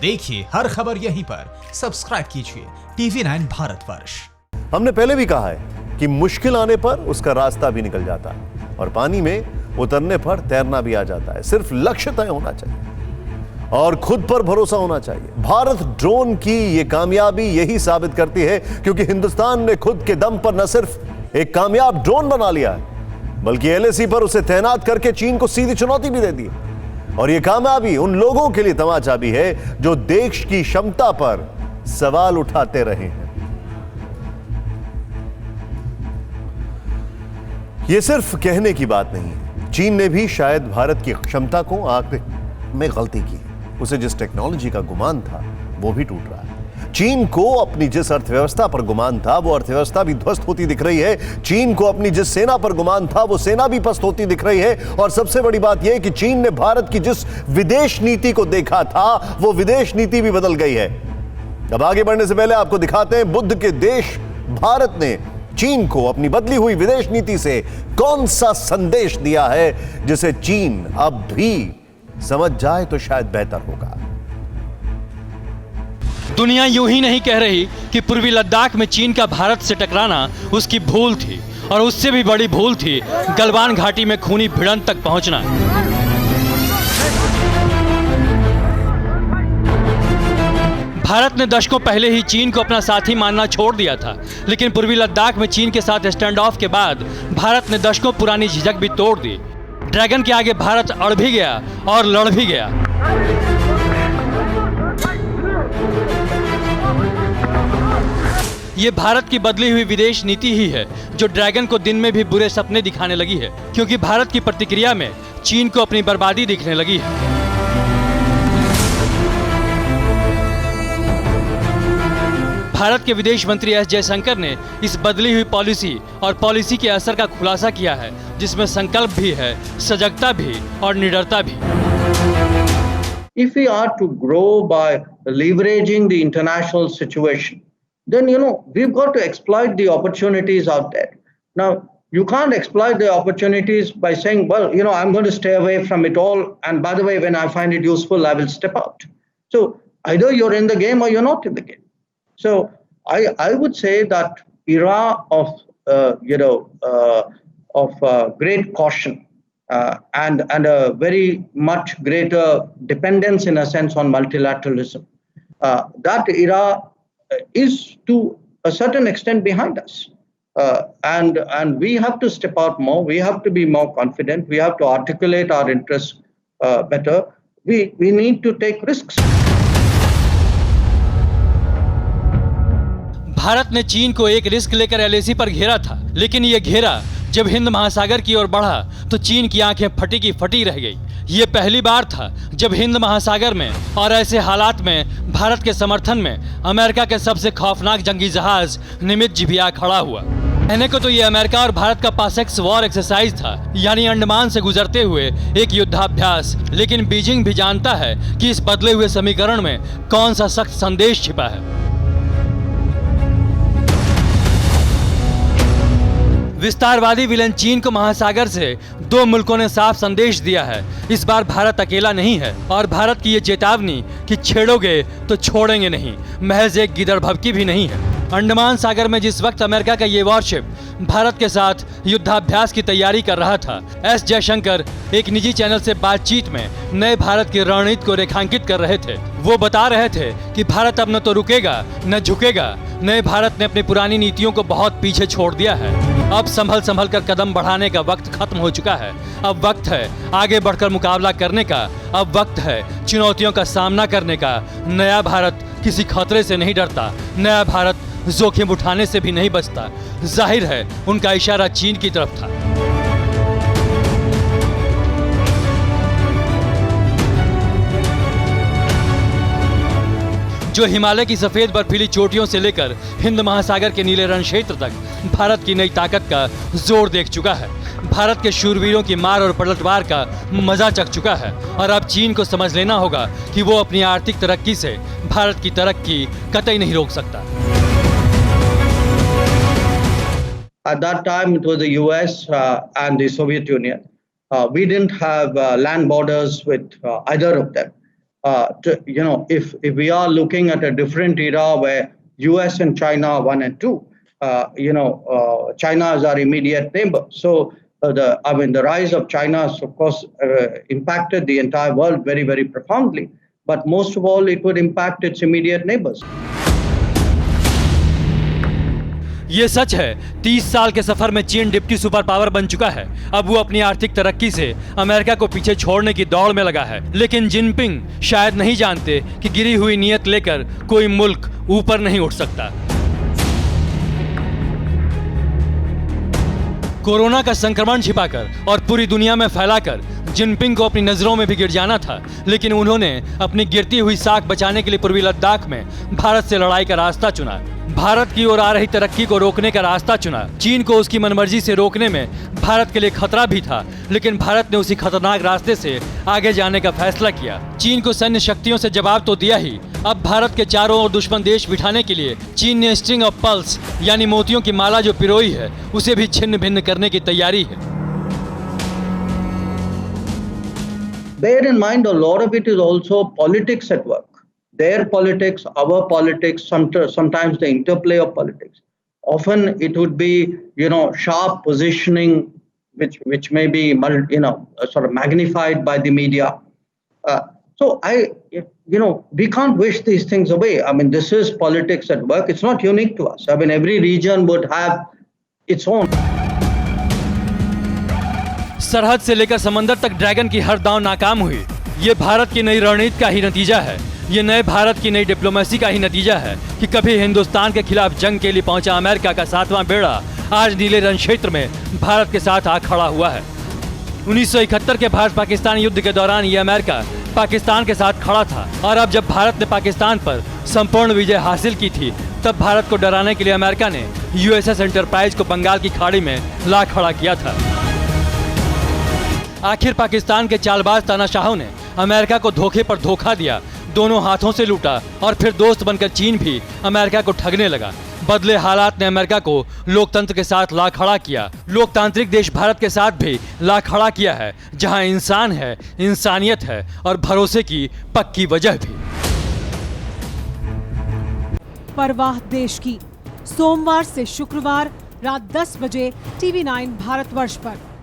देखिए हर खबर यहीं पर, सब्सक्राइब कीजिए TV9 भारतवर्ष। हमने पहले भी कहा है कि मुश्किल आने पर उसका रास्ता भी निकल जाता है और पानी में उतरने पर तैरना भी आ जाता है। सिर्फ लक्ष्य तय होना चाहिए और खुद पर भरोसा होना चाहिए। भारत ड्रोन की यह कामयाबी यही साबित करती है, क्योंकि हिंदुस्तान ने खुद के दम पर न सिर्फ एक कामयाब ड्रोन बना लिया है, बल्कि LAC पर उसे तैनात करके चीन को सीधी चुनौती भी दे दी। और यह कामयाबी उन लोगों के लिए तमाचा भी है जो देश की क्षमता पर सवाल उठाते रहे हैं। यह सिर्फ कहने की बात नहीं है। चीन ने भी शायद भारत की क्षमता को आंकने में गलती की। उसे जिस टेक्नोलॉजी का गुमान था वो भी टूट रहा है। चीन को अपनी जिस अर्थव्यवस्था पर गुमान था वो अर्थव्यवस्था भी ध्वस्त होती दिख रही है। चीन को अपनी जिस सेना पर गुमान था वो सेना भी पस्त होती दिख रही है। और सबसे बड़ी बात यह कि चीन ने भारत की जिस विदेश नीति को देखा था वो विदेश नीति भी बदल गई है। अब आगे बढ़ने से पहले आपको दिखाते हैं बुद्ध के देश भारत ने चीन को अपनी बदली हुई विदेश नीति से कौन सा संदेश दिया है, जिसे चीन अब भी समझ जाए तो शायद बेहतर होगा। दुनिया यूं ही नहीं कह रही कि पूर्वी लद्दाख में चीन का भारत से टकराना उसकी भूल थी, और उससे भी बड़ी भूल थी गलवान घाटी में खूनी भिड़ंत तक पहुंचना। भारत ने दशकों पहले ही चीन को अपना साथी मानना छोड़ दिया था, लेकिन पूर्वी लद्दाख में चीन के साथ स्टैंड ऑफ के बाद भारत ने दशकों पुरानी झिझक भी तोड़ दी। ड्रैगन के आगे भारत अड़ भी गया और लड़ भी गया। ये भारत की बदली हुई विदेश नीति ही है जो ड्रैगन को दिन में भी बुरे सपने दिखाने लगी है, क्योंकि भारत की प्रतिक्रिया में चीन को अपनी बर्बादी दिखने लगी है। भारत के विदेश मंत्री S जयशंकर ने इस बदली हुई पॉलिसी और पॉलिसी के असर का खुलासा किया है, जिसमें संकल्प भी है, सजगता भी और निडरता भी। If we are to grow by leveraging the international situation, then we've got to exploit the opportunities out there. Now, you can't exploit the opportunities by saying, well, I'm going to stay away from it all, and by the way, when I find it useful, I will step out. So either you're in the game or you're not in the game. So I would say that era of great caution and a very much greater dependence in a sense on multilateralism, that era is to a certain extent behind us, and we have to step out more. We have to be more confident. We have to articulate our interests better. We need to take risks. Bharat ने चीन को एक risk लेकर LAC पर घेरा था, लेकिन ये घेरा जब हिंद महासागर की ओर बढ़ा तो चीन की आंखें फटी की फटी रह गई। ये पहली बार था जब हिंद महासागर में और ऐसे हालात में भारत के समर्थन में अमेरिका के सबसे खौफनाक जंगी जहाज निमित्ज भी आ खड़ा हुआ। कहने को तो ये अमेरिका और भारत का पासेक्स वॉर एक्सरसाइज था, यानी अंडमान से गुजरते हुए एक युद्धाभ्यास, लेकिन बीजिंग भी जानता है कि इस बदले हुए समीकरण में कौन सा सख्त संदेश छिपा है। विस्तारवादी विलन चीन को महासागर से दो मुल्कों ने साफ संदेश दिया है, इस बार भारत अकेला नहीं है, और भारत की ये चेतावनी कि छेड़ोगे तो छोड़ेंगे नहीं महज एक गिदड़ भभकी भी नहीं है। अंडमान सागर में जिस वक्त अमेरिका का ये वॉरशिप भारत के साथ युद्धाभ्यास की तैयारी कर रहा था, S जयशंकर एक निजी चैनल से बातचीत में नए भारत की रणनीति को रेखांकित कर रहे थे। वो बता रहे थे कि भारत अब न तो रुकेगा न झुकेगा। नए भारत ने अपनी पुरानी नीतियों को बहुत पीछे छोड़ दिया है। अब संभल कर कदम बढ़ाने का वक्त खत्म हो चुका है। अब वक्त है आगे बढ़कर मुकाबला करने का। अब वक्त है चुनौतियों का सामना करने का। नया भारत किसी खतरे से नहीं डरता। नया भारत जोखिम उठाने से भी नहीं बचता। जाहिर है उनका इशारा चीन की तरफ था। जो हिमालय की सफेद बर्फीली चोटियों से लेकर हिंद महासागर के नीले रण क्षेत्र तक भारत की नई ताकत का जोर देख चुका है। भारत के शूरवीरों की मार और पलटवार का मजा चख चुका है, और अब चीन को समझ लेना होगा कि वो अपनी आर्थिक तरक्की से भारत की तरक्की कतई नहीं रोक सकता। At that time, it was the US and the Soviet Union. We didn't have land borders with either of them. if we are looking at a different era where US and China are 1 and 2, China is our immediate neighbor. So the rise of China has, of course, impacted the entire world very, very profoundly. But most of all, it would impact its immediate neighbors. ये सच है, 30 साल के सफर में चीन deputy super power बन चुका है। अब वो अपनी आर्थिक तरक्की से अमेरिका को पीछे छोड़ने की दौड़ में लगा है। लेकिन जिनपिंग शायद नहीं जानते कि गिरी हुई नीयत लेकर कोई मुल्क ऊपर नहीं उठ सकता। कोरोना का संक्रमण छिपाकर और पूरी दुनिया में फैलाकर जिनपिंग को अपनी नजरों में भी गिर जाना था, लेकिन उन्होंने अपनी गिरती हुई साख बचाने के लिए पूर्वी लद्दाख में भारत से लड़ाई का रास्ता चुना। भारत की ओर आ रही तरक्की को रोकने का रास्ता चुना। चीन को उसकी मनमर्जी से रोकने में भारत के लिए खतरा भी था, लेकिन भारत ने उसी खतरनाक रास्ते से आगे जाने का फैसला किया। चीन को सैन्य शक्तियों से जवाब तो दिया ही, अब भारत के चारों ओर दुश्मन देश बिठाने के लिए चीन ने स्ट्रिंग ऑफ पल्स यानी मोतियों की माला जो पिरोई है, उसे भी छिन्न भिन्न करने की तैयारी है। Bear in mind, a lot of it is also politics at work. Their politics, our politics, sometimes the interplay of politics. Often it would be, sharp positioning, which may be, sort of magnified by the media. So we can't wish these things away. I mean, this is politics at work. It's not unique to us. I mean, every region would have its own. सरहद से लेकर समंदर तक dragon की हर दांव नाकाम हुई। ये भारत की नई रणनीति का ही नतीजा है। ये नए भारत की नई डिप्लोमेसी का ही नतीजा है कि कभी हिंदुस्तान के खिलाफ जंग के लिए पहुंचा अमेरिका का 7वां बेड़ा आज नीले रण क्षेत्र में भारत के साथ आ खड़ा हुआ है। 1971 के भारत पाकिस्तान युद्ध के दौरान ये अमेरिका पाकिस्तान के साथ खड़ा था, और अब जब भारत ने पाकिस्तान पर संपूर्ण विजय हासिल की थी, तब भारत को डराने के लिए अमेरिका ने USS एंटरप्राइज को बंगाल की खाड़ी में ला खड़ा किया था। आखिर पाकिस्तान के चालबाज तानाशाहों ने अमेरिका को धोखे पर धोखा दिया, दोनों हाथों से लूटा, और फिर दोस्त बनकर चीन भी अमेरिका को ठगने लगा। बदले हालात ने अमेरिका को लोकतंत्र के साथ ला खड़ा किया। लोकतांत्रिक देश भारत के साथ भी ला खड़ा किया है, जहां इंसान है, इंसानियत है और भरोसे की पक्की वजह भी। परवाह देश की, सोमवार से शुक्रवार रात 10 बजे TV9 भारतवर्ष पर।